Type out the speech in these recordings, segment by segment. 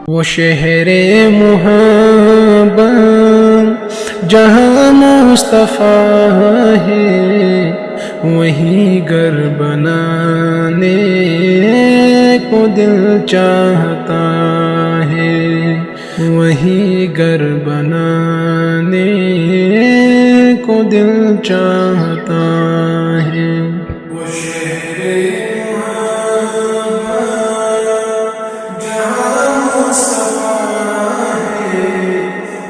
وہ شہر محبت جہاں مصطفیٰ ہے، وہی گھر بنانے کو دل چاہتا ہے، وہی گھر بنانے کو دل چاہتا ہے۔ وہ شہر محبت جہاں مصطفیٰ ہے،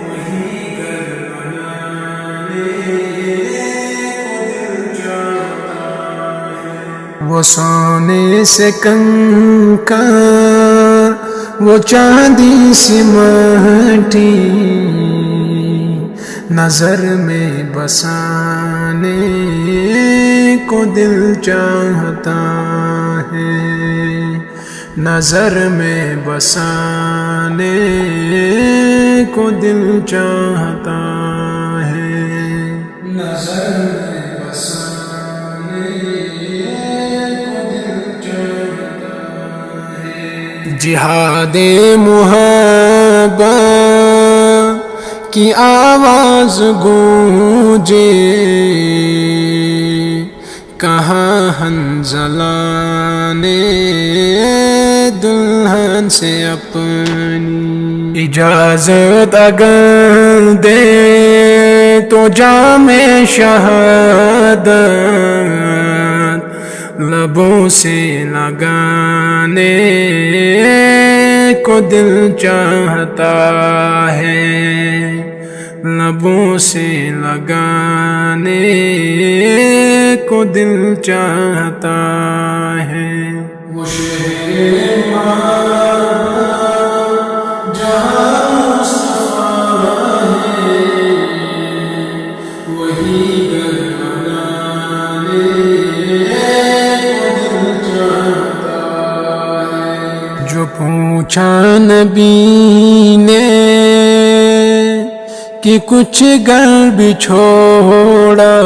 وہی گھر بنانے کو دل چاہتا ہے۔ وہ سونے سے کنکر، وہ چاندی سی مٹی، نظر میں بسانے کو دل چاہتا ہے، نظر میں بسانے کو دل چاہتا ہے، نظر میں بسانے کو دل چاہتا ہے۔ جہاد محبت کی آواز گونجے، کہاں حنظلہ نے دلہن سے اپنی اجازت اگر دے تو جام شہادت لبوں سے لگانے کو دل چاہتا ہے، لبوں سے لگانے کو دل چاہتا ہے۔ وہ شہر محبت جہاں مصطفیٰ ہے، وہی گھر بنانے کو دل چاہتا ہے۔ جو پوچھا نبی نے کہ کچھ گھر بھی چھوڑا،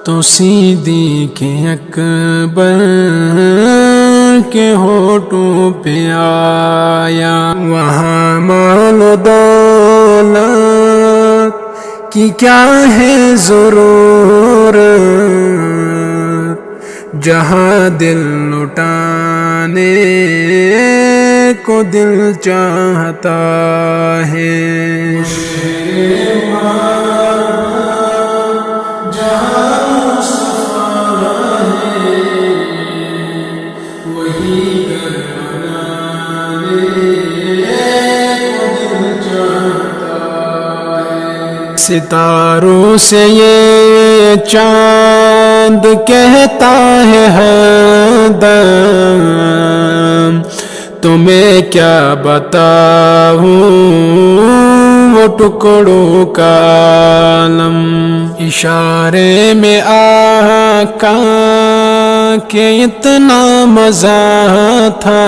تو صدیق اکبر کے ہونٹوں پہ آیا، وہاں مال و دولت کی کیا ہے ضرورت، جہاں دل لٹانے کو دل چاہتا ہے۔ جہاں مصطفیٰ ہے، وہی گھر بنانے کو دل چاہتا ہے۔ ستاروں سے یہ چاند کہتا ہے ہر دم، تمہیں کیا بتاؤں وہ ٹکڑوں کا عالم، اشارے میں آقا کہ اتنا مزہ تھا،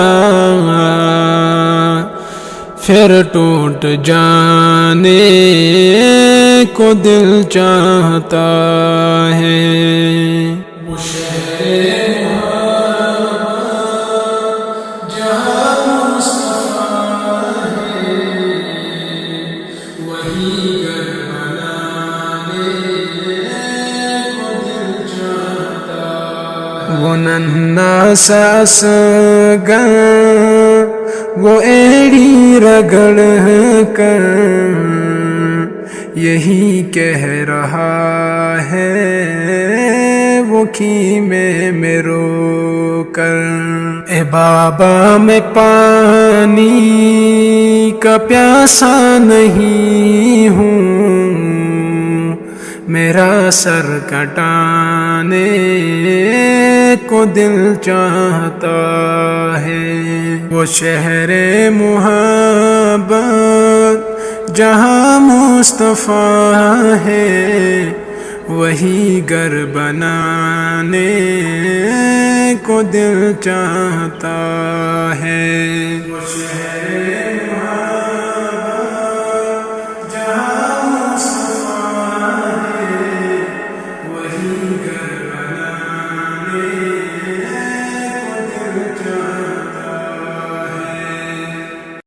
پھر ٹوٹ جانے کو دل چاہتا ہے۔ وہ شہر محبت جہاں مصطفیٰ ہے، وہی گھر بنانے کو دل چاہتا ہے۔ وہ ننھا سا اصغر، وہ ایڑی رگڑ کر یہی کہہ رہا ہے، وہ خیمے میں رو کر، اے بابا میں پانی کا پیاسا نہیں ہوں، میرا سر کٹانے کو دل چاہتا ہے۔ وہ شہر محبت جہاں مصطفیٰ ہے، وہی گھر بنانے کو دل چاہتا ہے۔